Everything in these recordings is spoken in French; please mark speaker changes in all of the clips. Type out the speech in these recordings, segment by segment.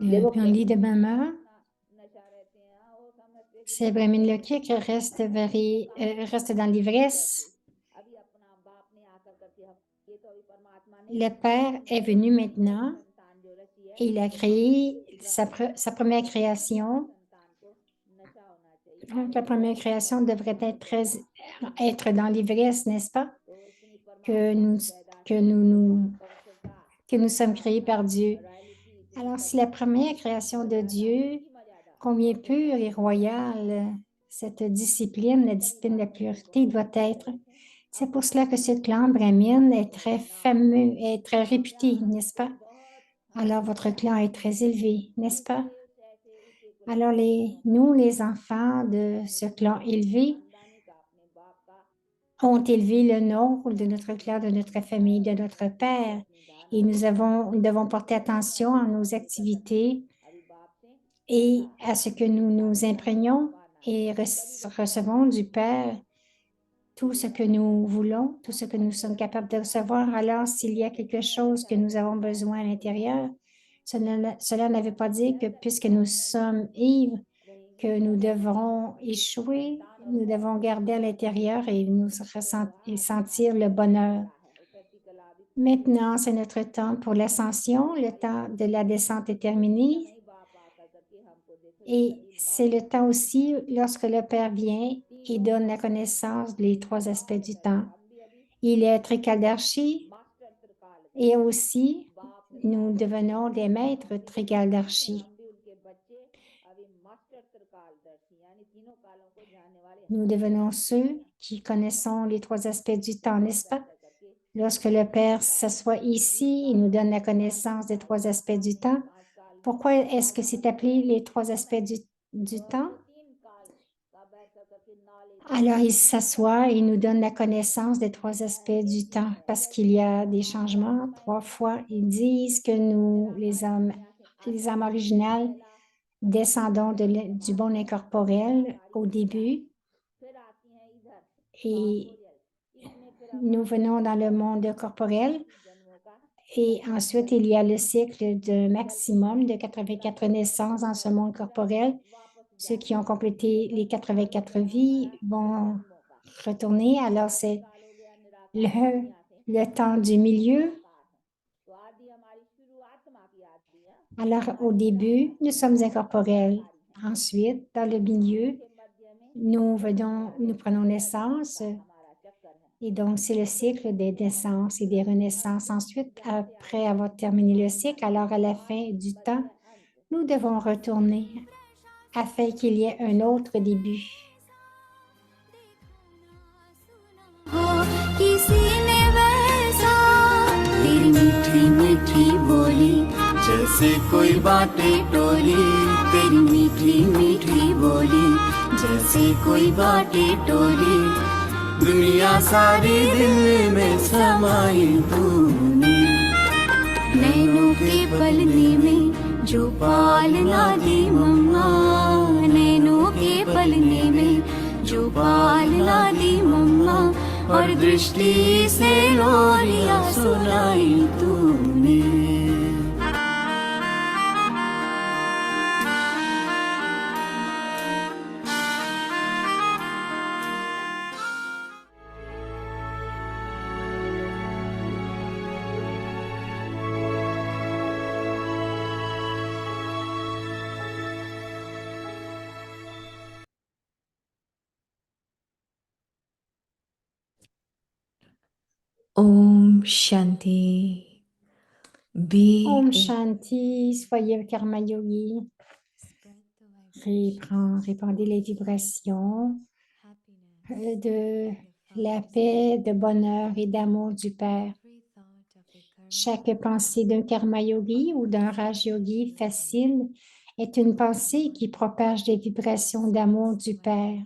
Speaker 1: Puis on lit de même heure. C'est Brahmin Lokik reste dans l'ivresse. Le Père est venu maintenant et il a créé sa première création. Donc, la première création devrait être dans l'ivresse, n'est-ce pas? Que nous, que que nous sommes créés par Dieu. Alors, si la première création de Dieu, combien pure et royale cette discipline, la discipline de la pureté doit être. C'est pour cela que ce clan brahmin est très fameux, est très réputé, n'est-ce pas? Alors, votre clan est très élevé, n'est-ce pas? Alors, nous, les enfants de ce clan élevé, ont élevé le nom de notre clan, de notre famille, de notre père. Et nous devons porter attention à nos activités et à ce que nous nous imprégnons et recevons du Père tout ce que nous voulons, tout ce que nous sommes capables de recevoir. Alors, s'il y a quelque chose que nous avons besoin à l'intérieur, cela ne veut pas dire que puisque nous sommes ivres, que nous devrons échouer, nous devons garder à l'intérieur et et sentir le bonheur. Maintenant, c'est notre temps pour l'ascension, le temps de la descente est terminé. Et c'est le temps aussi lorsque le Père vient et donne la connaissance des trois aspects du temps. Il est Trikaldarshi et aussi nous devenons des maîtres Trikaldarshi. Nous devenons ceux qui connaissons les trois aspects du temps, n'est-ce pas? Lorsque le Père s'assoit ici et nous donne la connaissance des trois aspects du temps, pourquoi est-ce que c'est appelé les trois aspects du temps? Alors, il s'assoit et nous donne la connaissance des trois aspects du temps parce qu'il y a des changements. 3 fois, ils disent que nous, les âmes originales, descendons du bon incorporel au début et nous venons dans le monde corporel. Et ensuite, il y a le cycle de maximum de 84 naissances dans ce monde corporel. Ceux qui ont complété les 84 vies vont retourner. Alors, c'est le temps du milieu. Alors, au début, nous sommes incorporels. Ensuite, dans le milieu, nous prenons naissance. Et donc, c'est le cycle des naissances et des renaissances. Ensuite, après avoir terminé le cycle, alors à la fin du temps, nous devons retourner afin qu'il y ait un autre début.
Speaker 2: जैसे कोई बाटे टोली तेरी मीठी मीठी बोली जैसे कोई बाटे टोली दुनिया सारी दिल में समाई तूने नैनों के पलने में जो पालना दी मम्मा नैनों के पलने में जो पालना दी मम्मा और दृष्टि से लोरियां सुनाई तूने
Speaker 3: Om Shanti.
Speaker 1: Om Shanti, soyez Karma Yogi. Répandez les vibrations de la paix, de bonheur et d'amour du Père. Chaque pensée d'un Karma Yogi ou d'un Raj Yogi facile est une pensée qui propage des vibrations d'amour du Père.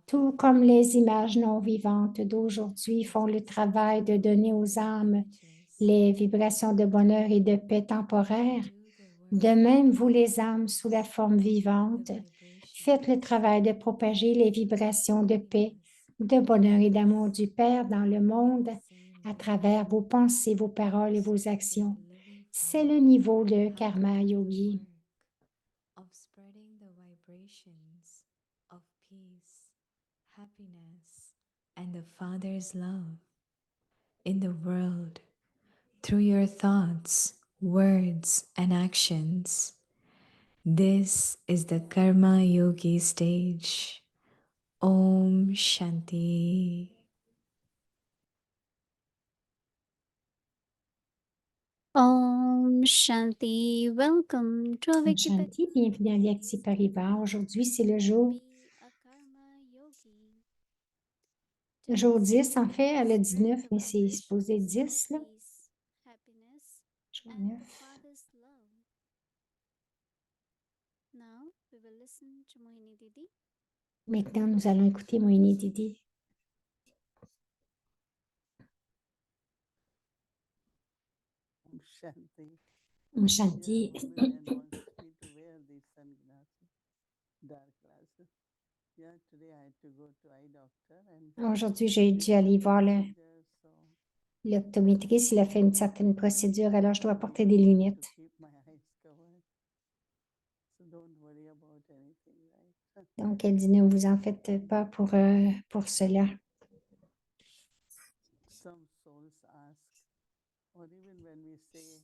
Speaker 1: Tout comme les images non vivantes d'aujourd'hui font le travail de donner aux âmes les vibrations de bonheur et de paix temporaires, de même, vous les âmes sous la forme vivante, faites le travail de propager les vibrations de paix, de bonheur et d'amour du Père dans le monde à travers vos pensées, vos paroles et vos actions. C'est le niveau de Karma Yogi.
Speaker 3: Of spreading the vibrations of peace, happiness, and the Father's love in the world through your thoughts, words, and actions. This is the Karma Yogi stage. Om Shanti.
Speaker 4: Om Shanti. Welcome to
Speaker 1: Om Shanti, bienvenue à Vyakti Paribas. Aujourd'hui, c'est le jour 10, en fait, le 19, mais c'est supposé 10, là. Jour 9. Maintenant, nous allons écouter Mohini Didi.
Speaker 5: Om Shanti.
Speaker 1: Om Shanti.
Speaker 5: Yeah, one man wants me to wear these sunglasses, dark glasses. Yeah, today I had to go to eye doctor and
Speaker 1: Aujourd'hui, j'ai dû aller voir
Speaker 5: procedure, so
Speaker 1: l'optométriste. Il a fait une certaine procédure, alors je dois porter des
Speaker 5: to
Speaker 1: lunettes.
Speaker 5: keep my eyes covered. So don't worry about anything, right?
Speaker 1: Donc, elle dit, ne vous en faites pas pour cela.
Speaker 5: Some souls ask, or even when we say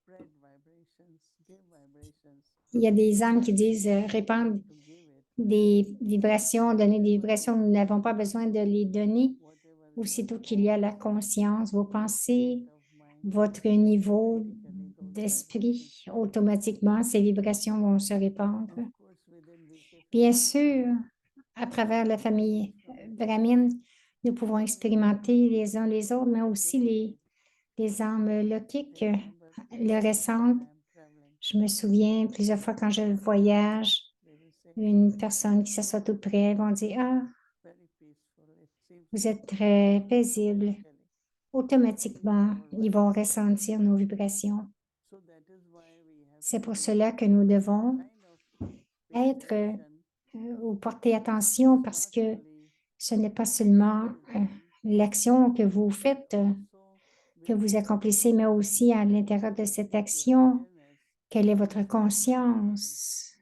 Speaker 5: spread vibrations, give vibrations,
Speaker 1: Il y a des âmes qui disent répandre
Speaker 5: to give it,
Speaker 1: des vibrations, donner des vibrations. Nous n'avons pas besoin de les donner.
Speaker 5: whatever
Speaker 1: Aussitôt
Speaker 5: your
Speaker 1: qu'il y a la
Speaker 5: thoughts,
Speaker 1: conscience, vos pensées,
Speaker 5: state of mind,
Speaker 1: votre niveau
Speaker 5: automatically those
Speaker 1: d'esprit,
Speaker 5: vibrations.
Speaker 1: automatiquement, ces vibrations vont se répandre.
Speaker 5: Of course, within VK
Speaker 1: Bien
Speaker 5: family,
Speaker 1: sûr, à travers la famille brahmine, nous pouvons expérimenter les uns les autres, mais aussi les âmes lokiques,
Speaker 5: they remember
Speaker 1: le
Speaker 5: when
Speaker 1: récentes.
Speaker 5: I am traveling,
Speaker 1: Je me souviens plusieurs fois quand je voyage,
Speaker 5: they will say,
Speaker 1: une personne qui s'assoit tout près, elles vont dire, ah,
Speaker 5: very peaceful. It seems
Speaker 1: vous
Speaker 5: like
Speaker 1: êtes très paisible.
Speaker 5: automatically.
Speaker 1: Automatiquement, ils vont ressentir nos vibrations.
Speaker 5: So that is why we have
Speaker 1: C'est
Speaker 5: to
Speaker 1: pour
Speaker 5: be
Speaker 1: cela que nous devons
Speaker 5: kind of pay
Speaker 1: être
Speaker 5: attention.
Speaker 1: ou porter attention
Speaker 5: It's
Speaker 1: parce
Speaker 5: not
Speaker 1: que
Speaker 5: only
Speaker 1: ce n'est pas seulement
Speaker 5: what you do,
Speaker 1: l'action que vous
Speaker 5: but
Speaker 1: faites,
Speaker 5: also
Speaker 1: que vous
Speaker 5: within
Speaker 1: accomplissez, mais aussi à l'intérieur de cette
Speaker 5: your
Speaker 1: action,
Speaker 5: awareness.
Speaker 1: quelle est votre conscience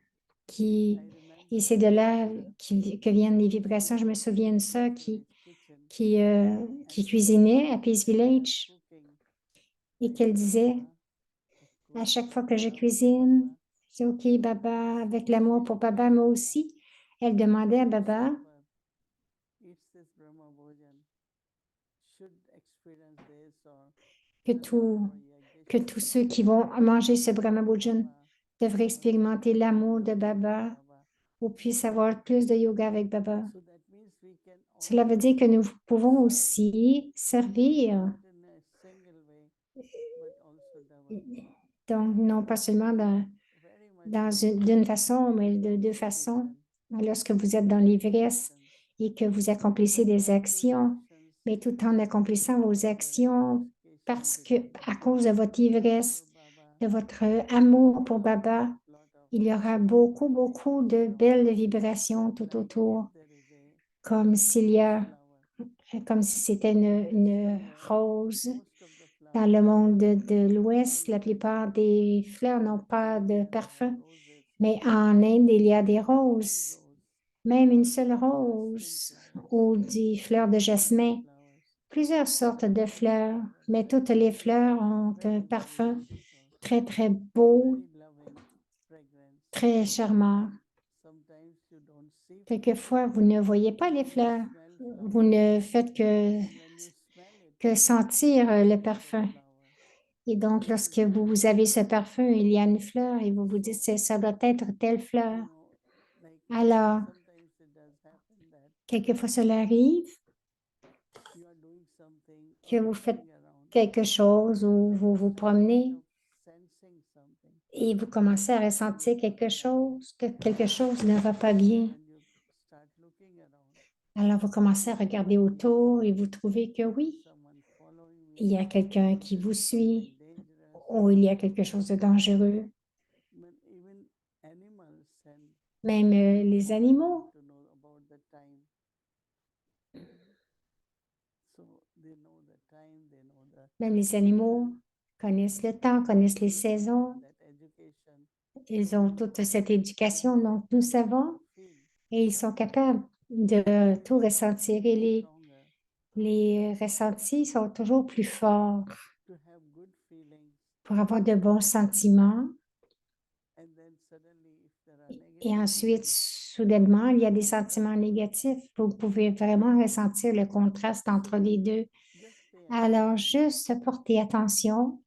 Speaker 1: qui,
Speaker 5: I remember
Speaker 1: et c'est de
Speaker 5: my
Speaker 1: là
Speaker 5: sister
Speaker 1: que viennent les vibrations. Je me souviens de ça
Speaker 5: in village kitchen
Speaker 1: qui
Speaker 5: and
Speaker 1: cuisinait à Peace
Speaker 5: when I'm
Speaker 1: Village
Speaker 5: cooking,
Speaker 1: et
Speaker 5: I
Speaker 1: qu'elle
Speaker 5: say,
Speaker 1: disait,
Speaker 5: Baba, of
Speaker 1: à
Speaker 5: course,
Speaker 1: chaque fois que
Speaker 5: with
Speaker 1: je
Speaker 5: love to
Speaker 1: cuisine,
Speaker 5: Baba,
Speaker 1: c'est OK, Baba, avec l'amour pour
Speaker 5: she
Speaker 1: Baba,
Speaker 5: requests
Speaker 1: moi
Speaker 5: Baba,
Speaker 1: aussi. Elle demandait à Baba
Speaker 5: whosoever eats this Brahma Bhojan should experience this or
Speaker 1: que,
Speaker 5: the love
Speaker 1: tout,
Speaker 5: or
Speaker 1: que
Speaker 5: yajna
Speaker 1: tous ceux qui vont manger ce Brahma Bhojan
Speaker 5: Baba,
Speaker 1: devraient expérimenter l'amour de
Speaker 5: yoga with
Speaker 1: Baba
Speaker 5: Baba.
Speaker 1: ou puissent avoir plus de yoga avec Baba.
Speaker 5: So that means we can
Speaker 1: Cela veut dire
Speaker 5: also
Speaker 1: que nous pouvons
Speaker 5: serve
Speaker 1: aussi servir,
Speaker 5: not in a single way, but also double.
Speaker 1: donc non pas seulement
Speaker 5: Very much
Speaker 1: d'une façon, mais de deux façons. Lorsque vous êtes dans l'ivresse et que vous accomplissez des actions, mais tout en accomplissant vos actions, parce que à cause de votre ivresse, de votre amour pour Baba, il y aura beaucoup, beaucoup de belles vibrations tout autour, comme s'il y a, comme si c'était une rose. Dans le monde de l'Ouest, la plupart des fleurs n'ont pas de parfum, mais en Inde, il y a des roses, même une seule rose ou des fleurs de jasmin, plusieurs sortes de fleurs, mais toutes les fleurs ont un parfum très, très beau, très charmant. Quelquefois, vous ne voyez pas les fleurs, vous ne faites que sentir le parfum. Et donc, lorsque vous avez ce parfum, il y a une fleur et vous vous dites, ça doit être telle fleur. Alors, quelquefois, cela arrive que vous faites quelque chose ou vous vous promenez et vous commencez à ressentir quelque chose, que quelque chose ne va pas bien. Alors, vous commencez à regarder autour et vous trouvez que oui, il y a quelqu'un qui vous suit ou il y a quelque chose de dangereux. Même les animaux, même les animaux connaissent le temps, connaissent les saisons.
Speaker 5: that education,
Speaker 1: Ils ont toute cette éducation, donc nous savons
Speaker 5: feel
Speaker 1: et ils sont capables de tout ressentir. Et
Speaker 5: stronger,
Speaker 1: les ressentis sont toujours plus forts
Speaker 5: to have good feelings,
Speaker 1: pour avoir de bons sentiments.
Speaker 5: and then suddenly, if there are
Speaker 1: Et
Speaker 5: negative
Speaker 1: ensuite,
Speaker 5: feelings,
Speaker 1: soudainement, il y a des sentiments négatifs. Vous pouvez vraiment ressentir le contraste entre les deux.
Speaker 5: just pay
Speaker 1: Alors,
Speaker 5: attention
Speaker 1: juste porter attention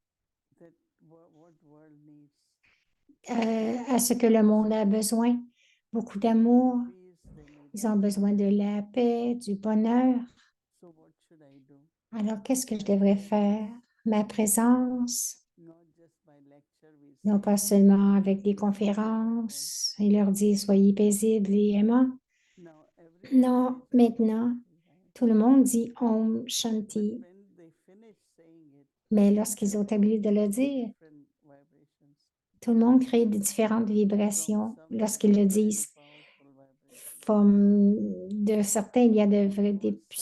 Speaker 5: that what world needs,
Speaker 1: à ce que le monde a besoin. Beaucoup d'amour.
Speaker 5: peace, they need
Speaker 1: Ils ont besoin de la paix, du bonheur.
Speaker 5: So what should I do?
Speaker 1: Alors, qu'est-ce que je devrais faire? Ma présence,
Speaker 5: Not just by lecture, we
Speaker 1: non
Speaker 5: say,
Speaker 1: pas seulement avec des conférences et leur dire soyez paisibles et aimants.
Speaker 5: now everyone
Speaker 1: Non,
Speaker 5: says
Speaker 1: maintenant,
Speaker 5: Shanti, right?
Speaker 1: tout le monde dit Om
Speaker 5: But
Speaker 1: Shanti,
Speaker 5: when they finish saying it,
Speaker 1: mais lorsqu'ils ont terminé de le
Speaker 5: create
Speaker 1: dire,
Speaker 5: different vibrations.
Speaker 1: tout le monde crée des différentes
Speaker 5: From
Speaker 1: vibrations
Speaker 5: some
Speaker 1: lorsqu'ils le
Speaker 5: very
Speaker 1: disent.
Speaker 5: powerful vibrations.
Speaker 1: Comme de certains, il y a
Speaker 5: For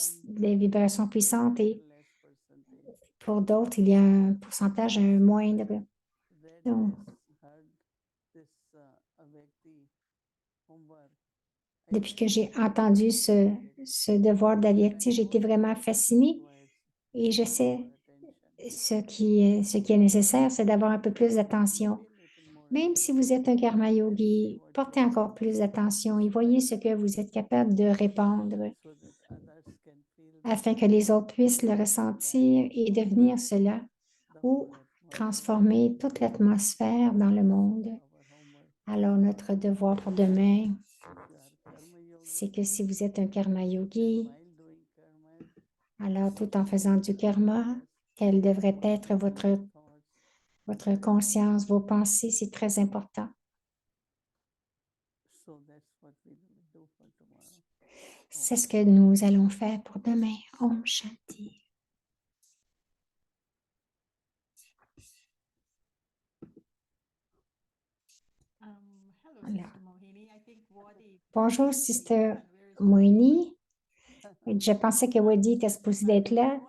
Speaker 5: some,
Speaker 1: des vibrations puissantes et
Speaker 5: less percentage.
Speaker 1: pour d'autres, il y a un pourcentage moindre.
Speaker 5: That
Speaker 1: Donc,
Speaker 5: I heard this Avekti homework. I
Speaker 1: depuis que
Speaker 5: just
Speaker 1: j'ai
Speaker 5: started
Speaker 1: entendu
Speaker 5: practicing it.
Speaker 1: ce devoir
Speaker 5: And I
Speaker 1: d'Avyakti, j'ai été
Speaker 5: know
Speaker 1: vraiment
Speaker 5: that
Speaker 1: fascinée
Speaker 5: requires
Speaker 1: et je
Speaker 5: more and
Speaker 1: sais
Speaker 5: more attention.
Speaker 1: ce qui est nécessaire, c'est d'avoir un peu plus d'attention.
Speaker 5: Pay a little more
Speaker 1: Même si
Speaker 5: attention
Speaker 1: vous êtes un karma
Speaker 5: and see
Speaker 1: yogi,
Speaker 5: what
Speaker 1: portez
Speaker 5: you
Speaker 1: encore
Speaker 5: can
Speaker 1: plus d'attention et voyez ce que vous êtes capable de répandre
Speaker 5: so that others can feel
Speaker 1: afin que les autres puissent le ressentir et devenir cela
Speaker 5: the
Speaker 1: ou
Speaker 5: whole atmosphere.
Speaker 1: transformer toute l'atmosphère dans le monde.
Speaker 5: Our homework.
Speaker 1: Alors, notre devoir pour demain,
Speaker 5: If you are karma yogi,
Speaker 1: c'est que si vous êtes un karma yogi,
Speaker 5: while doing karma,
Speaker 1: alors tout en faisant du karma, quelle devrait être
Speaker 5: thoughts,
Speaker 1: votre conscience, vos pensées, c'est très important.
Speaker 5: so that's what we will do for tomorrow.
Speaker 1: C'est ce que nous allons faire pour demain. Om Shanti. Voilà. Bonjour, Sister Moini. Je pensais que Wadi était supposé d'être là.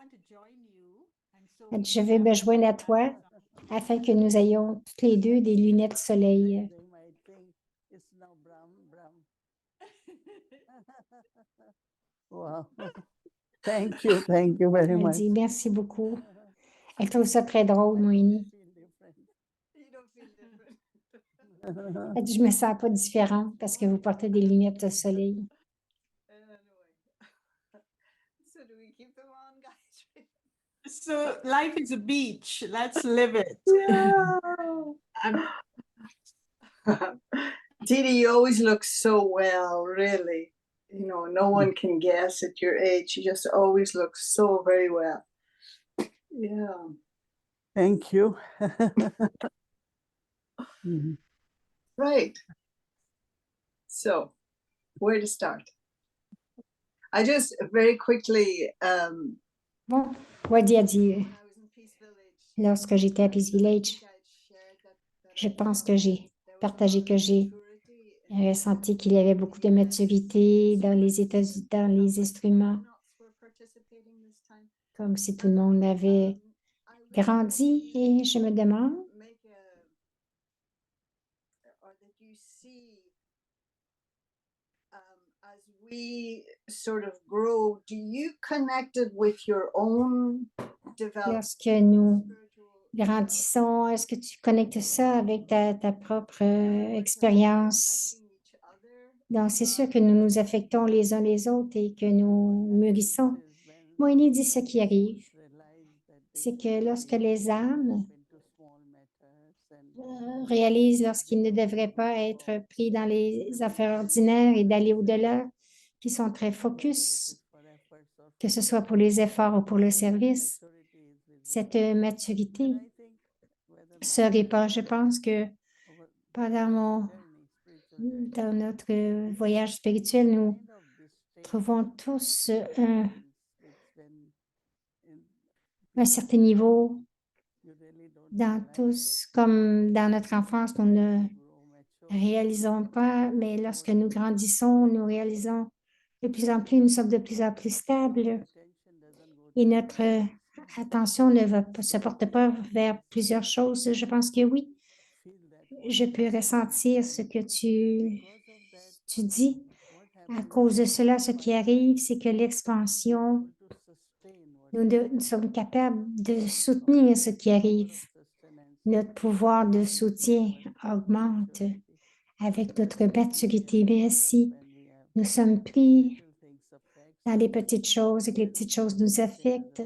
Speaker 1: Je vais me joindre à toi afin que nous ayons toutes les deux des lunettes soleil.
Speaker 5: They might think it's now Brahm. Wow. Thank you very
Speaker 1: Elle
Speaker 5: much.
Speaker 1: dit merci beaucoup. Elle trouve ça très drôle, Moini. Elle dit, je me sens pas différente parce que vous portez des lunettes de soleil.
Speaker 6: So life is a beach. Let's live it. Didi, you always look so well, really. You know, no one can guess at your age. You just always look so very well. Yeah.
Speaker 5: Thank you. Mhm.
Speaker 6: Right. So, where to start? I just very quickly.
Speaker 1: Bon, Wadi a dit,
Speaker 6: When I was in Peace Village,
Speaker 1: lorsque j'étais à Peace
Speaker 6: I
Speaker 1: Village,
Speaker 6: think I shared that
Speaker 1: je
Speaker 6: I
Speaker 1: pense
Speaker 6: felt
Speaker 1: que j'ai
Speaker 6: there was a
Speaker 1: partagé
Speaker 6: lot
Speaker 1: que
Speaker 6: of
Speaker 1: j'ai
Speaker 6: maturity in
Speaker 1: ressenti qu'il y avait beaucoup de maturité dans les États-Unis, dans les instruments,
Speaker 6: grown-ups were participating this time.
Speaker 1: comme si tout le monde avait
Speaker 6: I really
Speaker 1: grandi. Et je me demande,
Speaker 6: make a or that you see as we sort of grow, do you connect it with your own development?
Speaker 1: lorsque nous
Speaker 6: spiritual
Speaker 1: grandissons, est-ce que tu connectes ça avec ta propre expérience?
Speaker 6: affecting each other?
Speaker 1: Donc, c'est sûr que nous nous affectons les uns les autres et que nous mûrissons. Moïni dit ce qui arrive, c'est que lorsque les âmes réalisent lorsqu'ils ne devraient pas être pris dans les affaires ordinaires et d'aller au-delà, qui sont très focus, que ce soit pour les efforts ou pour le service, cette maturité se répand. Je pense que pendant dans notre voyage spirituel, nous trouvons tous un certain niveau dans tous, comme dans notre enfance, nous ne réalisons pas, mais lorsque nous grandissons, nous réalisons de plus en plus, nous sommes de plus en plus stables et notre attention ne se porte pas vers plusieurs choses? Je pense que oui.
Speaker 5: feel that
Speaker 1: Je peux ressentir ce que
Speaker 5: because of that,
Speaker 1: tu dis.
Speaker 5: what
Speaker 1: À
Speaker 5: happens
Speaker 1: cause de
Speaker 5: is
Speaker 1: cela, ce qui arrive, c'est que l'expansion,
Speaker 5: able to sustain what
Speaker 1: nous sommes capables de soutenir ce qui arrive.
Speaker 5: sustenance
Speaker 1: Notre pouvoir de soutien augmente avec notre maturité. Mais si
Speaker 5: when we have
Speaker 1: nous sommes pris
Speaker 5: little things affect
Speaker 1: dans les petites choses et que les petites choses nous affectent,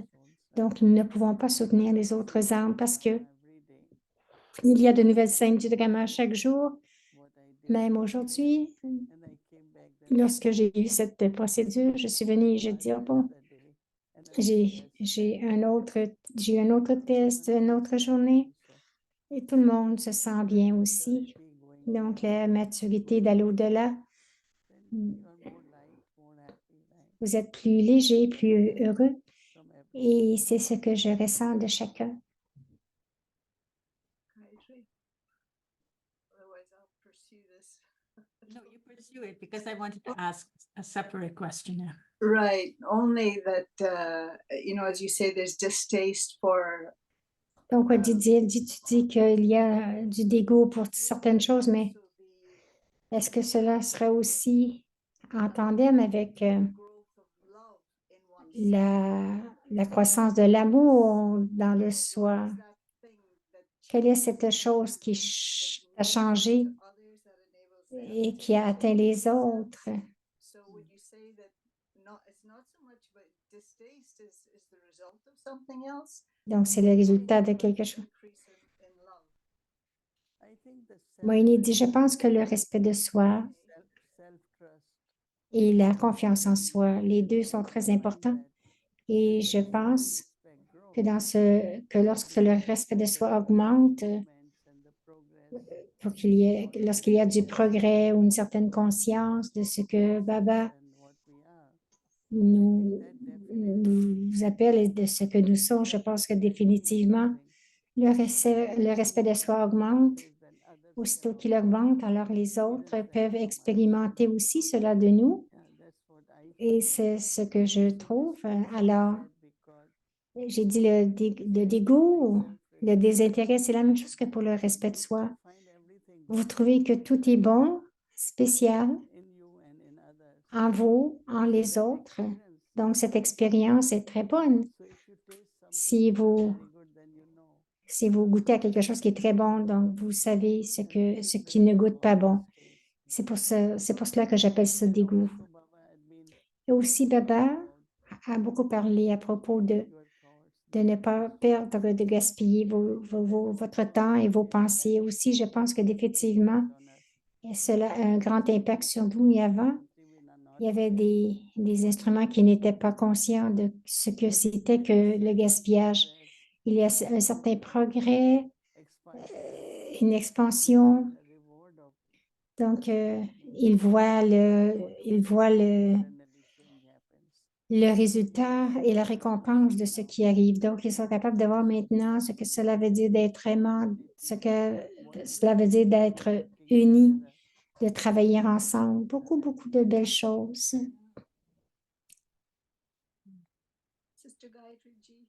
Speaker 1: donc nous ne pouvons pas soutenir les autres âmes parce que
Speaker 5: every day
Speaker 1: il y a de nouvelles scènes du drama chaque jour.
Speaker 5: what I did
Speaker 1: Même aujourd'hui,
Speaker 5: and I came back then
Speaker 1: lorsque j'ai eu cette procédure, je suis venue et je dis, oh bon,
Speaker 5: the day and I
Speaker 1: j'ai eu un autre test, une autre journée et tout le monde se sent bien aussi. Donc, la maturité d'aller au-delà,
Speaker 5: you are more light, more happy, right?
Speaker 1: vous êtes plus léger, plus heureux
Speaker 5: From every
Speaker 1: et c'est ce que je ressens de chacun.
Speaker 6: Gayatri. Otherwise, I'll pursue this.
Speaker 7: No, you pursue it because I wanted to ask a separate question now.
Speaker 6: Right. Only that, as you say, there's distaste for
Speaker 1: Donc, Didier, tu dis qu'il y a du dégoût pour certaines choses, mais est-ce que cela sera aussi en tandem avec la croissance de l'amour dans le soi? Quelle est cette chose qui a changé et qui a atteint les autres?
Speaker 6: So would you say that it's not so much about distaste is the result of something else?
Speaker 1: Donc, c'est le résultat de quelque chose.
Speaker 6: Increase in love.
Speaker 5: I think the
Speaker 1: Moïse dit, je pense que le respect de soi
Speaker 5: self-trust
Speaker 1: et la confiance en soi, les deux sont très importants. Et je pense que lorsque le respect de soi augmente,
Speaker 5: and the progress
Speaker 1: lorsqu'il y a du progrès ou une certaine conscience de ce que Baba
Speaker 5: and what we are,
Speaker 1: nous appelle et de ce que nous sommes, je pense que définitivement, le respect de soi augmente.
Speaker 5: when others
Speaker 1: Aussitôt qu'il augmente, alors les autres peuvent expérimenter aussi cela de nous.
Speaker 5: that's what I
Speaker 1: Et c'est ce que je trouve. Alors,
Speaker 5: because
Speaker 1: j'ai dit le dégoût, le désintérêt, c'est la même chose que pour le respect de soi.
Speaker 5: find everything
Speaker 1: Vous trouvez que tout est bon, spécial
Speaker 5: in you and in others.
Speaker 1: en vous, en les autres. Donc, cette expérience est très bonne.
Speaker 5: So if you taste something
Speaker 1: Si vous,
Speaker 5: very good, then you know.
Speaker 1: si vous goûtez à quelque chose qui est très bon, donc vous savez ce qui ne goûte pas bon. C'est pour cela que j'appelle ça dégoût.
Speaker 5: So Baba had been
Speaker 1: Et aussi, Baba a beaucoup parlé à propos de
Speaker 5: your thoughts,
Speaker 1: ne pas perdre, de gaspiller votre temps et vos pensées. Aussi, je pense que définitivement, cela a un grand impact sur nous. Et avant, il y avait des instruments qui n'étaient pas conscients de ce que c'était que le gaspillage. Il y a un certain progrès, une expansion.
Speaker 5: reward of
Speaker 1: Donc, ils voient le résultat et la récompense de ce qui arrive. Donc, ils sont capables de voir maintenant ce que cela veut dire d'être aimant, ce que cela veut dire d'être unis, de travailler ensemble. Beaucoup, beaucoup de belles choses.
Speaker 6: Sister Gayatri Ji.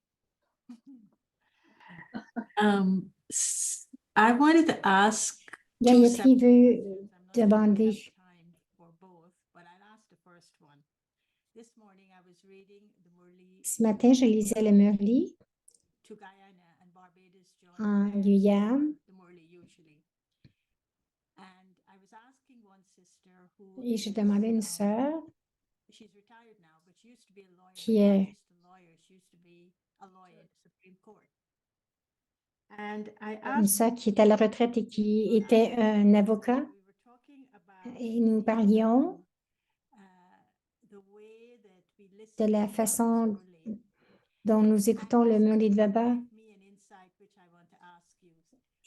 Speaker 7: I wanted to ask
Speaker 1: Gayatri veut
Speaker 7: I'm not sure if we have
Speaker 1: demander.
Speaker 7: time for both, but I'll ask the first one. This morning I was reading the Murli
Speaker 1: Ce matin, je lisais le Murli
Speaker 7: to Guyana and Barbados join
Speaker 1: en
Speaker 7: hands
Speaker 1: Guyane
Speaker 7: the Murli usually. And I was asking one sister who
Speaker 1: et je
Speaker 7: is,
Speaker 1: demandais à une sœur
Speaker 7: she's retired now, but she used to be a lawyer.
Speaker 1: qui
Speaker 7: but not
Speaker 1: est
Speaker 7: just a lawyer, she used to be a lawyer at the Supreme Court. And I
Speaker 1: une
Speaker 7: asked
Speaker 1: sœur qui est à la retraite et qui était un avocat.
Speaker 7: we were talking about
Speaker 1: Et nous parlions
Speaker 7: the way that we
Speaker 1: de
Speaker 7: listen
Speaker 1: la
Speaker 7: to
Speaker 1: façon
Speaker 7: Baba's Murli.
Speaker 1: dont nous écoutons le Murli de Baba.
Speaker 7: Gave me an insight which I want to ask you.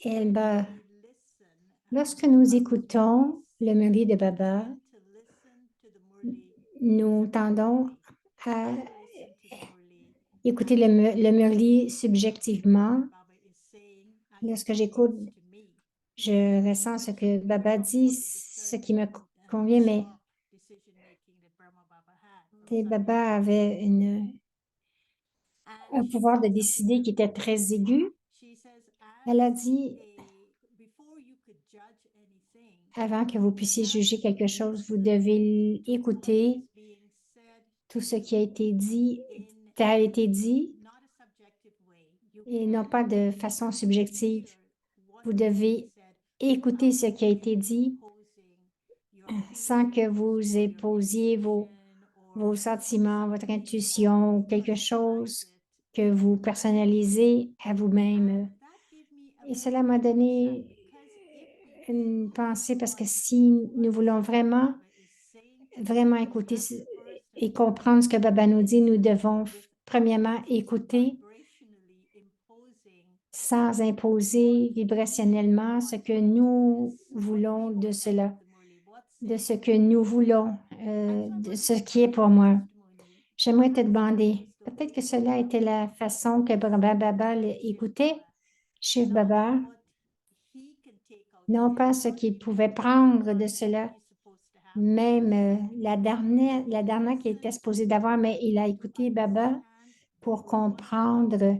Speaker 1: Elle va,
Speaker 7: We listen,
Speaker 1: lorsque nous écoutons le Murli de Baba,
Speaker 7: to listen to the Murli,
Speaker 1: nous tendons à
Speaker 7: listen to the Murli.
Speaker 1: écouter le Murli subjectivement.
Speaker 7: Baba is saying,
Speaker 1: Lorsque j'écoute,
Speaker 7: to me.
Speaker 1: je ressens ce que Baba dit, ce qui me convient, mais
Speaker 7: Decision making that Brahma Baba had.
Speaker 1: Baba avait un pouvoir de décider qui était très aigu. Elle a dit, avant que vous puissiez juger quelque chose, vous devez écouter tout ce qui a été dit, et non pas de façon subjective. Vous devez écouter ce qui a été dit sans que vous imposiez vos sentiments, votre intuition ou quelque chose que vous personnalisez à vous-même. Et cela m'a donné une pensée parce que si nous voulons vraiment écouter et comprendre ce que Baba nous dit, nous devons premièrement écouter sans imposer vibrationnellement ce que nous voulons de cela, de ce que nous voulons, de ce qui est pour moi. J'aimerais te demander, peut-être que cela était la façon que Baba écoutait, Shiv Baba, non pas ce qu'il pouvait prendre de cela, même la dernière qui était supposée d'avoir, mais il a écouté Baba pour comprendre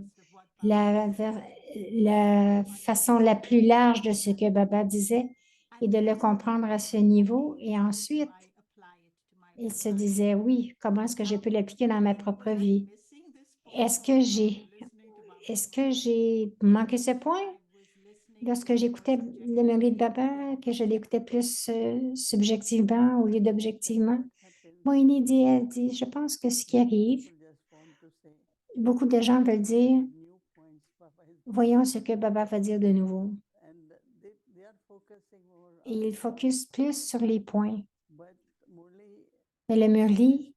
Speaker 1: la façon la plus large de ce que Baba disait et de le comprendre à ce niveau. Et ensuite, il se disait, oui, comment est-ce que je peux l'appliquer dans ma propre vie? Est-ce que j'ai manqué ce point? Lorsque j'écoutais le mérite de Baba, que je l'écoutais plus subjectivement au lieu d'objectivement. Moïni dit, elle dit, je pense que ce qui arrive, beaucoup de gens veulent dire, voyons ce que Baba va dire de nouveau. Et ils focusent plus sur les points. Mais le Murli,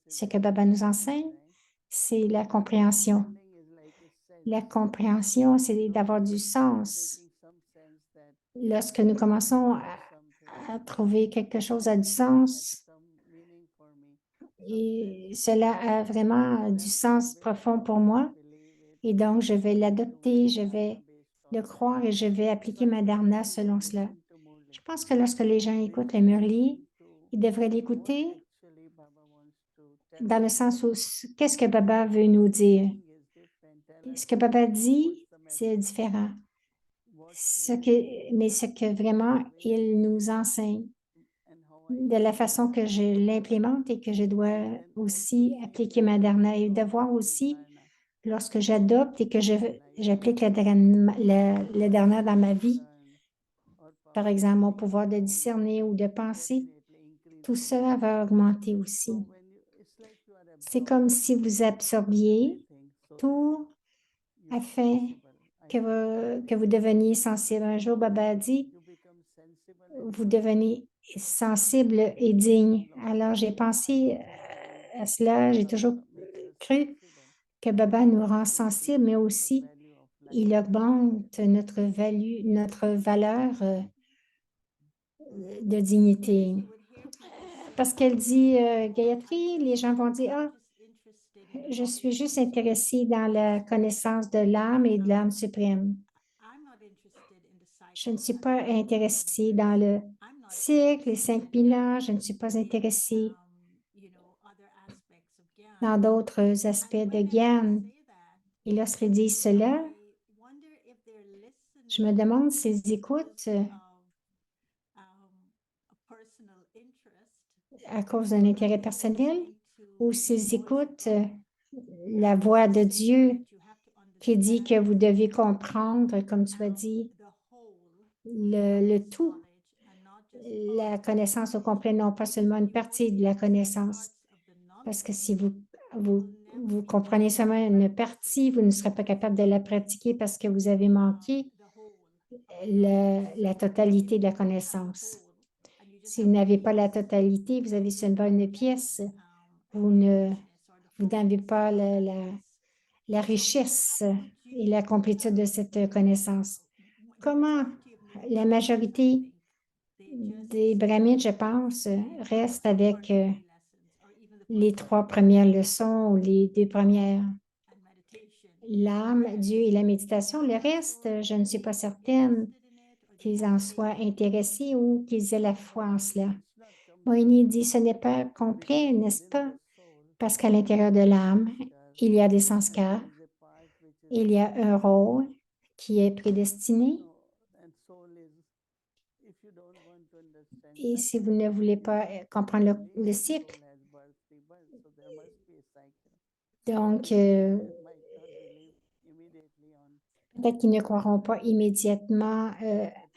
Speaker 1: ce que Baba nous enseigne, c'est la compréhension. La compréhension, c'est d'avoir du sens. Lorsque nous commençons à trouver quelque chose à du sens, et cela a vraiment du sens profond pour moi, et donc je vais l'adopter, je vais le croire et je vais appliquer ma dharna selon cela. Je pense que lorsque les gens écoutent le Murli, ils devraient l'écouter dans le sens où qu'est-ce que Baba veut nous dire? Ce que Baba dit, c'est différent. Mais ce que vraiment il nous enseigne, de la façon que je l'implémente et que je dois aussi appliquer ma dharna et de voir aussi lorsque j'adopte et que j'applique la dharna dans ma vie, par exemple, mon pouvoir de discerner ou de penser, tout cela va augmenter aussi. C'est comme si vous absorbiez tout afin que vous deveniez sensible. Un jour, Baba a dit, vous devenez sensible et digne. Alors, j'ai pensé à cela, j'ai toujours cru que Baba nous rend sensibles, mais aussi il augmente notre valeur de dignité. Parce qu'elle dit, Gayatri, les gens vont dire, ah, je suis juste intéressée dans la connaissance de l'âme et de l'âme suprême. Je ne suis pas intéressée dans le cycle, les 5000 ans, je ne suis pas intéressée dans d'autres aspects de Gyan. Et lorsqu'ils disent cela, je me demande s'ils écoutent à cause d'un intérêt personnel ou s'ils écoutent la voix de Dieu qui dit que vous devez comprendre, comme tu as dit, le tout, la connaissance au complet, non pas seulement une partie de la connaissance. Parce que si vous comprenez seulement une partie, vous ne serez pas capable de la pratiquer parce que vous avez manqué la totalité de la connaissance. Si vous n'avez pas la totalité, vous avez seulement une pièce, vous n'avez pas la richesse et la complétude de cette connaissance. Comment la majorité des brahmins, je pense, restent avec les 3 premières leçons ou les 2 premières? L'âme, Dieu et la méditation. Le reste, je ne suis pas certaine qu'ils en soient intéressés ou qu'ils aient la foi en cela. Moïni dit, ce n'est pas complet, n'est-ce pas? Parce qu'à l'intérieur de l'âme, Il y a des sanskars,
Speaker 5: There is a part which is
Speaker 1: il y a un rôle qui est prédestiné.
Speaker 5: and soul is, if you don't want to understand
Speaker 1: Et si vous ne voulez pas comprendre le cycle,
Speaker 5: soul has birth, rebirth, so there must be a cycle.
Speaker 1: donc
Speaker 5: Might not believe immediately on
Speaker 1: peut-être qu'ils ne croiront pas immédiatement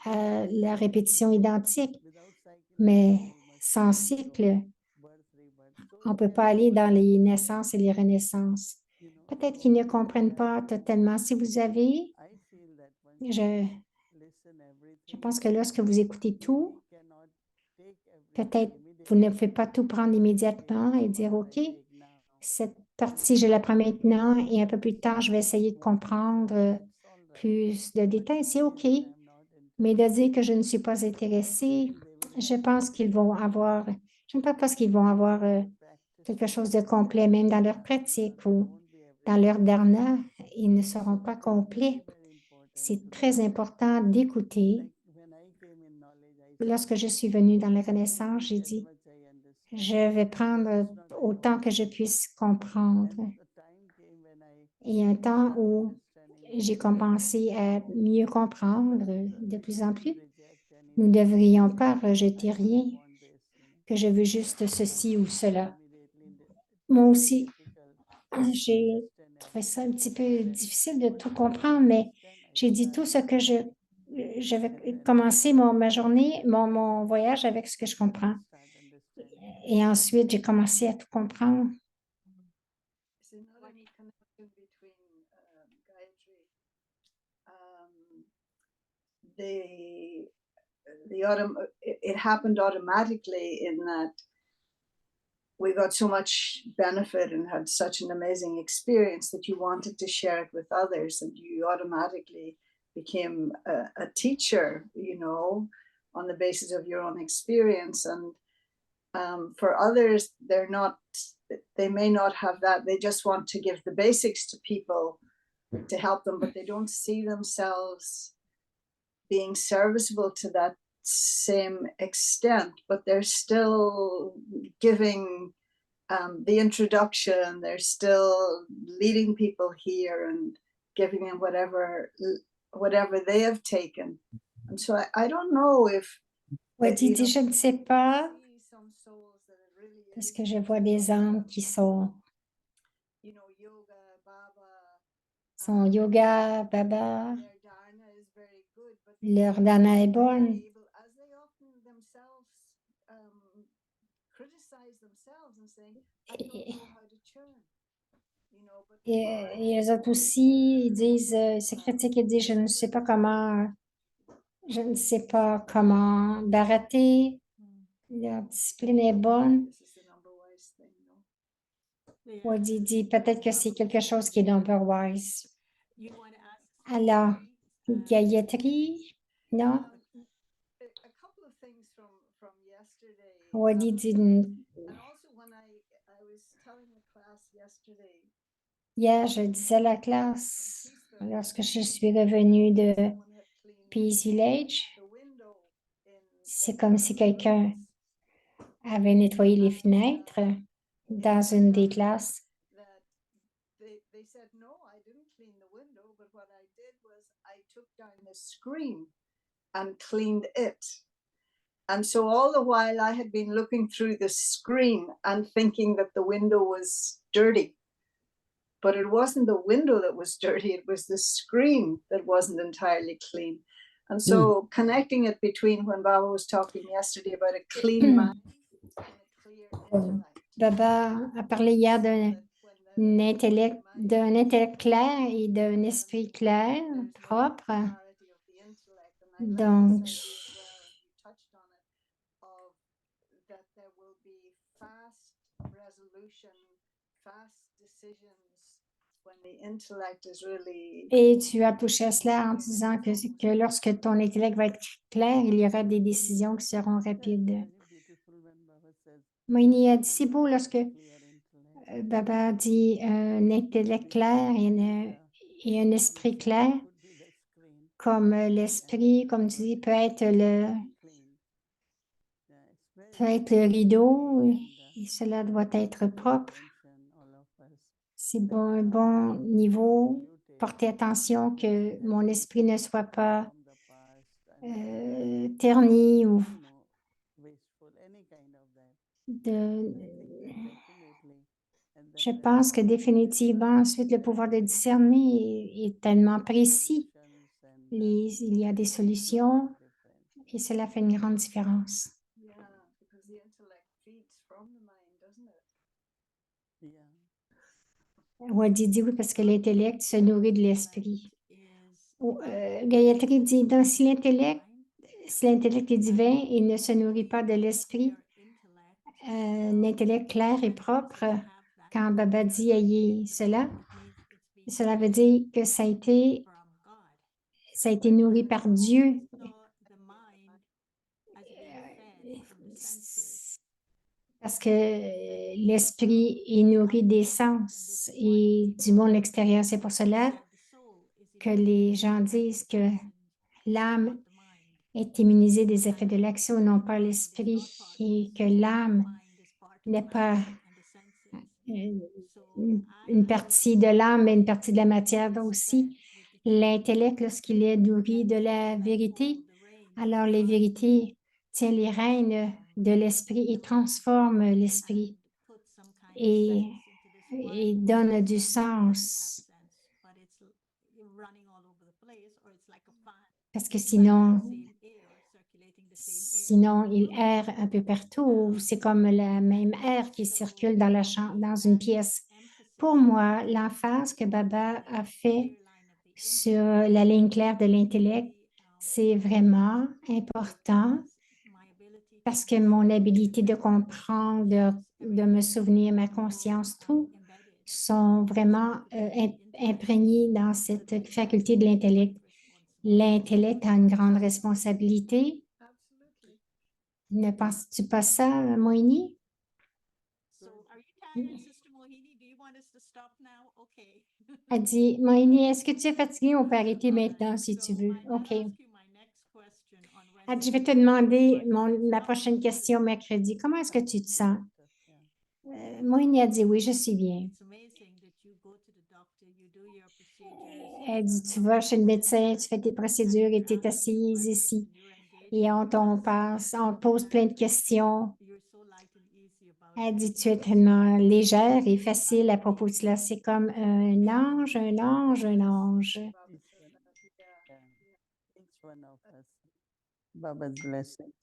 Speaker 1: à la répétition identique,
Speaker 5: without cycle,
Speaker 1: mais sans cycle,
Speaker 5: birth, rebirth. So
Speaker 1: on ne peut pas aller dans les naissances et les renaissances.
Speaker 5: you know,
Speaker 1: Peut-être qu'ils ne comprennent pas totalement. Si vous avez,
Speaker 5: I feel that once
Speaker 1: je,
Speaker 5: you listen
Speaker 1: je
Speaker 5: everything,
Speaker 1: pense que lorsque vous écoutez tout,
Speaker 5: you cannot take everything
Speaker 1: peut-être
Speaker 5: immediately.
Speaker 1: vous ne pouvez pas tout prendre immédiatement et dire, OK,
Speaker 5: Take now.
Speaker 1: cette partie, je la prends maintenant et un peu plus tard, je vais essayer de comprendre plus de détails. C'est OK.
Speaker 5: I'm not
Speaker 1: Mais de dire que je ne suis pas intéressée, je pense qu'ils vont avoir, je ne pense pas qu'ils vont avoir quelque chose de complet, même dans leur pratique ou dans leur dharna, ils ne seront pas complets. C'est très important d'écouter.
Speaker 5: when I came in knowledge, I
Speaker 1: Lorsque je suis venue dans la connaissance, j'ai dit,
Speaker 5: much I understand.
Speaker 1: je vais prendre autant que je puisse comprendre.
Speaker 5: The time came when I
Speaker 1: Et un temps où
Speaker 5: understanding
Speaker 1: j'ai commencé à mieux comprendre de plus en plus.
Speaker 5: reject any
Speaker 1: Nous ne devrions pas rejeter rien,
Speaker 5: want this,
Speaker 1: que je veux juste ceci ou cela.
Speaker 5: immediately
Speaker 1: Moi aussi,
Speaker 5: difficult.
Speaker 1: j'ai trouvé ça un petit peu difficile de tout comprendre, mais j'ai dit tout ce que je vais commencer ma journée, mon voyage avec ce que je comprends.
Speaker 5: Start understanding.
Speaker 1: Et ensuite, j'ai commencé à tout comprendre.
Speaker 6: Is there not any connection between Gayatri? It happened automatically in that we got so much benefit and had such an amazing experience that you wanted to share it with others, and you automatically became a teacher, you know, on the basis of your own experience. And for others, they may not have that. They just want to give the basics to people to help them, but they don't see themselves being serviceable to that same extent, but they're still giving the introduction, they're still leading people here and giving them whatever they have taken. And so I don't know if
Speaker 1: Wadi dit, je ne sais pas,
Speaker 6: some souls that it really
Speaker 1: parce
Speaker 6: is,
Speaker 1: que je vois des âmes qui sont
Speaker 6: yoga, Baba,
Speaker 1: yoga, baba,
Speaker 6: their dharna is very good, but
Speaker 1: leur dana est bonne.
Speaker 6: as they often themselves criticize themselves and saying, I don't know how to churn. But
Speaker 1: Et les autres aussi, ils disent, ces critiques, ils disent, je ne sais pas comment d'arrêter. Leur discipline est bonne.
Speaker 6: this is the number wise thing,
Speaker 1: Wadi dit, peut-être que c'est quelque chose qui est number wise.
Speaker 7: You want to ask
Speaker 1: Alors,
Speaker 7: something?
Speaker 1: Gayatri, non?
Speaker 6: a couple of things from yesterday.
Speaker 1: Wadi dit,
Speaker 6: And also when I was telling the class yesterday,
Speaker 1: hier, je disais à la classe, lorsque je suis revenue de
Speaker 6: someone had cleaned
Speaker 1: Peace Village,
Speaker 6: the window in
Speaker 1: c'est comme si quelqu'un avait nettoyé les fenêtres dans une des classes.
Speaker 6: that they said, no, I didn't clean the window, but what I did was I took down the screen and cleaned it. And so all the while I had been looking through the screen and thinking that the window was dirty. But it wasn't the window that was dirty, it was the screen that wasn't entirely clean. And so connecting it between when Baba was talking yesterday about a clean mind and a clear intellect.
Speaker 1: Baba a parlé hier d'un intellect clair et d'un esprit clair, propre. Donc, et tu as touché à cela en disant que lorsque ton intellect va être clair, il y aura des décisions qui seront rapides. Moini a dit, c'est beau lorsque Baba dit un intellect clair et un esprit clair, comme l'esprit, comme tu dis, peut être le rideau et cela doit être propre. C'est bon, un bon niveau. Porter attention que mon esprit ne soit pas terni ou de... Je pense que définitivement, ensuite, le pouvoir de discerner est tellement précis. Il y a des solutions et cela fait une grande différence.
Speaker 6: Yeah, because the intellect feeds from the mind, doesn't it?
Speaker 5: Yeah.
Speaker 1: Wadi dit oui parce que l'intellect se nourrit de l'esprit. Gayatri dit, donc si l'intellect est divin et ne se nourrit pas de l'esprit, un intellect clair et propre, quand Baba dit ayez cela, cela veut dire que ça a été nourri par Dieu. Parce que l'esprit est nourri des sens et du monde extérieur. C'est pour cela que les gens disent que l'âme est immunisée des effets de l'action, non pas l'esprit, et que l'âme n'est pas une partie de l'âme, mais une partie de la matière aussi. L'intellect, lorsqu'il est nourri de la vérité, alors les vérités tiennent les rênes de l'esprit et transforment l'esprit et donnent du sens. Parce que sinon il erre un peu partout. C'est comme la même air qui circule dans la chambre, dans une pièce. Pour moi, l'emphase que Baba a fait sur la ligne claire de l'intellect, c'est vraiment important parce que mon habilité de comprendre, de me souvenir, ma conscience, tout sont vraiment imprégnés dans cette faculté de l'intellect. L'intellect a une grande responsabilité.
Speaker 6: Absolutely.
Speaker 1: Ne penses-tu pas ça, Moini? Elle dit, Moini, est-ce que tu es fatigué? On peut arrêter maintenant si tu veux. OK. Elle dit, je vais te demander ma prochaine question mercredi. Comment est-ce que tu te sens? Moini a dit, oui, je suis bien. Elle dit, tu vas chez le médecin, tu fais tes procédures et tu es assise ici. Et on te pose plein de questions. Elle dit, tu es tellement légère et facile à propos de cela. C'est comme un ange, un ange, un ange.
Speaker 5: Yeah. Each one of us. Baba's blessings.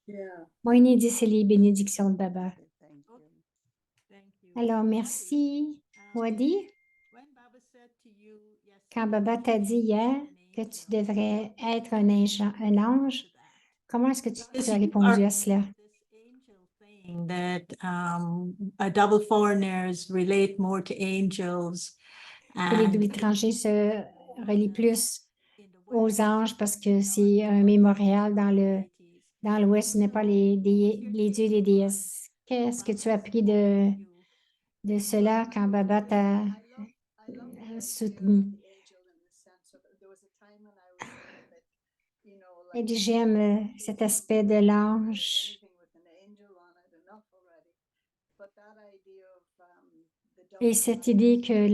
Speaker 6: Yeah.
Speaker 1: Moini dit, c'est les bénédictions de Baba.
Speaker 5: Thank you.
Speaker 1: Alors, merci, Wadi. Quand Baba t'a dit hier que tu devrais être un ange, comment est-ce que tu as répondu à cela?
Speaker 7: That double foreigners relate more to angels.
Speaker 1: Que les doubles étrangers se relient plus aux anges parce que c'est un mémorial dans l'Ouest, ce n'est pas les dieux et les déesses. Qu'est-ce que tu as appris de cela quand Baba t'a soutenu? Elle dit, j'aime cet aspect de l'ange. Et cette idée que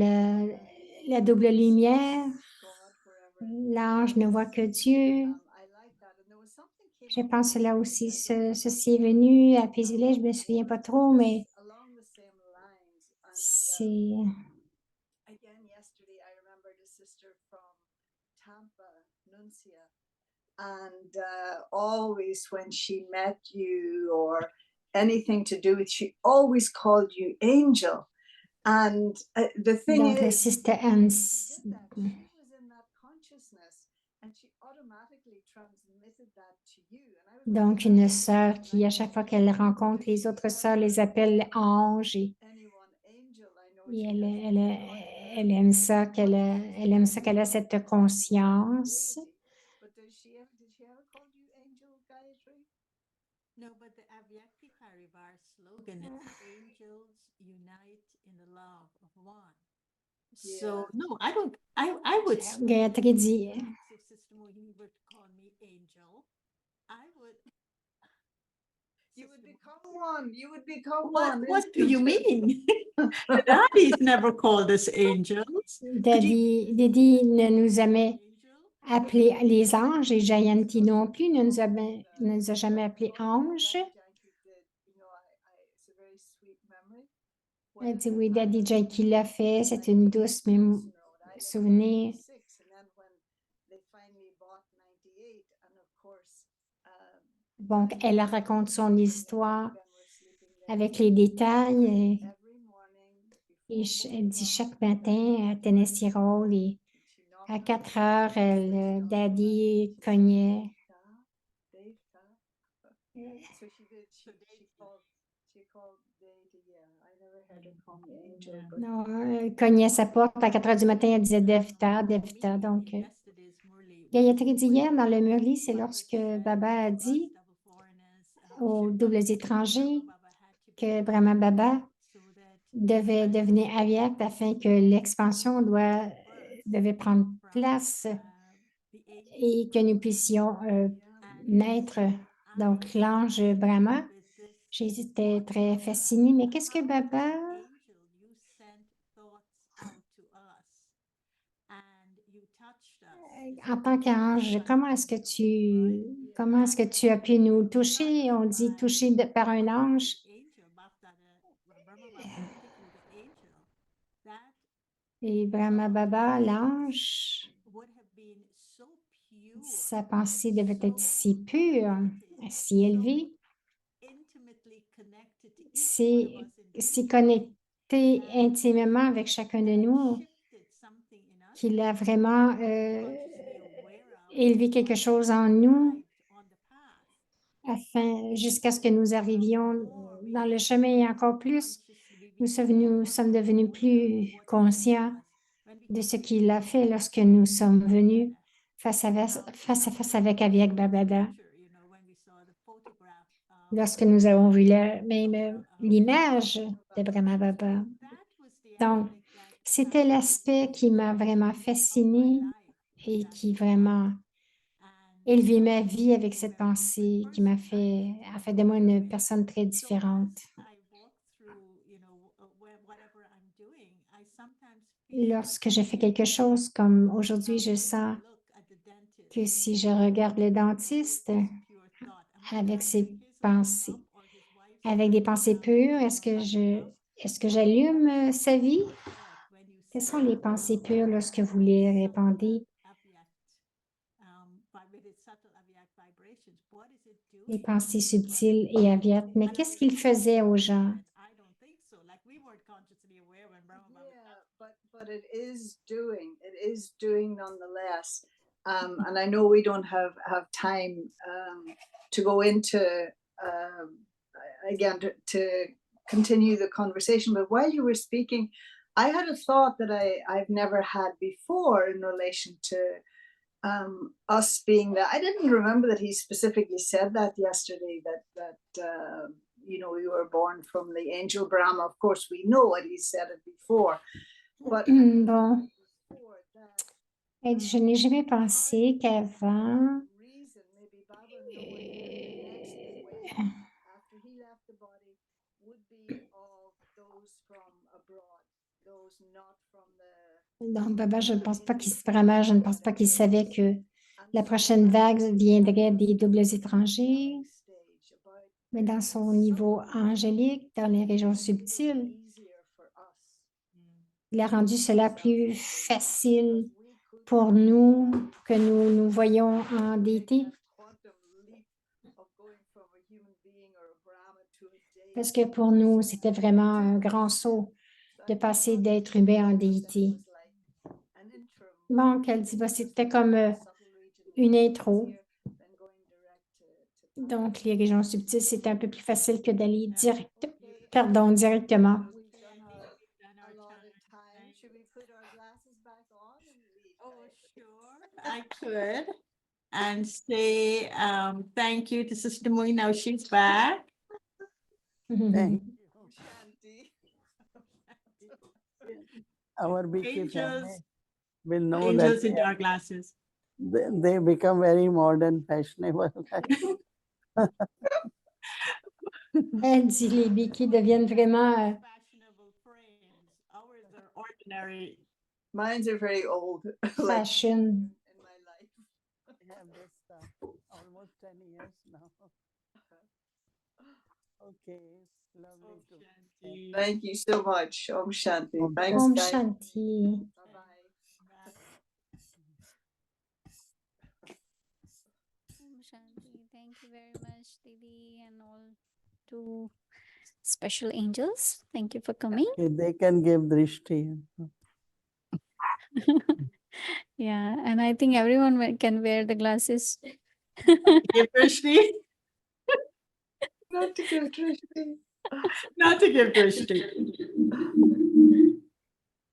Speaker 1: la double lumière, l'ange ne voit que Dieu. Je pense là aussi, ceci est venu à Pézillet, je ne me souviens pas trop, mais c'est...
Speaker 6: Again, yesterday, I remembered a sister from Tampa, Nuncia, and always when she met you or anything to do with, she always called you angel. And the thing
Speaker 1: Donc, la
Speaker 6: is,
Speaker 1: Sister Anne,
Speaker 6: she was in that consciousness, and she automatically transmitted that to you. And I was
Speaker 1: donc une sœur qui, à chaque fois qu'elle rencontre les autres sœurs, les appelle anges et elle aime ça qu'elle a cette conscience.
Speaker 7: No, but the Avyakti Parivar slogan is angels unite in the love of one. So no, I would
Speaker 1: Gayatri dit,
Speaker 7: if Sister Mohini were to call me angel, I would
Speaker 6: You would become one. You would become
Speaker 7: What
Speaker 6: one.
Speaker 7: what do you mean? The daddies never called us angels. Could you
Speaker 1: Daddy ne nous a jamais
Speaker 7: angel?
Speaker 1: appelés les anges et Jayanti non plus ne nous a jamais appelés anges. Elle dit oui, Daddy Jackie l'a fait, c'est une douce souvenir. Donc, elle raconte son histoire avec les détails. Et elle dit chaque matin à Tennessee Roll et à 4 heures, Daddy cognait.
Speaker 6: So she did. She called Deity. Yeah, I never heard her call me angel. But
Speaker 1: Non, elle cognait à sa porte à 4 heures du matin, elle disait Devta, Devta. Donc,
Speaker 7: Yesterday's Murli,
Speaker 1: Gayatri dit hier dans le Murli, c'est lorsque Baba a dit aux doubles étrangers que Brahma Baba devait devenir avyakt afin que l'expansion devait prendre place et que nous puissions naître. Donc, l'ange Brahma, j'étais très fascinée. Mais qu'est-ce que Baba, en tant qu'ange, comment est-ce que tu as pu nous toucher? On dit toucher par un ange. Et Brahma Baba, l'ange, sa pensée devait être si pure, si élevée, si connecté intimement avec chacun de nous, qu'il a vraiment élevé quelque chose en nous jusqu'à ce que nous arrivions dans le chemin et encore plus. Nous sommes devenus plus conscients de ce qu'il a fait lorsque nous sommes venus face à face avec Avyak Babada. Lorsque nous avons vu même l'image de Brahma Baba. Donc, c'était l'aspect qui m'a vraiment fascinée et qui vraiment élevé ma vie avec cette pensée qui a fait de moi une personne très différente. Lorsque je fais quelque chose comme aujourd'hui, je sens que si je regarde le dentiste avec ses pensées, avec des pensées pures, est-ce que j'allume sa vie? Quelles sont les pensées pures lorsque vous les répandez? Les pensées subtiles et aviates. Mais qu'est-ce qu'il faisait aux gens?
Speaker 6: but it is doing nonetheless. And I know we don't have time to go into again to continue the conversation. But while you were speaking, I had a thought that I've never had before in relation to us being that. I didn't remember that he specifically said that yesterday, that you know, we were born from the angel Brahma. Of course, we know it. He said it before. But
Speaker 1: Bon. Et je n'ai jamais pensé qu'avant, donc Baba, je ne pense pas qu'il savait que la prochaine vague viendrait des doubles étrangers, mais dans son niveau angélique, dans les régions subtiles, il a rendu cela plus facile pour nous, pour que nous voyions en déité. Parce que pour nous, c'était vraiment un grand saut de passer d'être humain en déité. Donc, elle dit, c'était comme une intro. Donc, les régions subtiles, c'était un peu plus facile que d'aller directement.
Speaker 7: Oh, sure, I could. And say thank you to Sister Mui. Now she's back.
Speaker 5: Thank you. Our BK
Speaker 7: Angels,
Speaker 5: family will know
Speaker 7: angels
Speaker 5: that
Speaker 7: in dark glasses.
Speaker 5: they become very modern, fashionable.
Speaker 1: Elle dit les béquilles deviennent vraiment
Speaker 7: Fashionable frames. Ours are ordinary.
Speaker 6: Mines are very old, like
Speaker 1: fashion.
Speaker 6: in my life.
Speaker 5: I have this almost 10 years now. Okay, it's lovely to
Speaker 7: Shanti.
Speaker 6: Thank you so much. Om Shanti.
Speaker 5: Om
Speaker 6: Thanks,
Speaker 1: Om
Speaker 6: guys.
Speaker 1: Shanti.
Speaker 6: Bye-bye.
Speaker 4: Om Shanti. Thank you very much, Didi, and all two special angels. Thank you for coming.
Speaker 5: Okay, they can give drishti.
Speaker 4: Yeah, and I think everyone can wear the glasses.
Speaker 7: Give Drishti?
Speaker 6: Not to give Drishti.
Speaker 7: Not to give Drishti.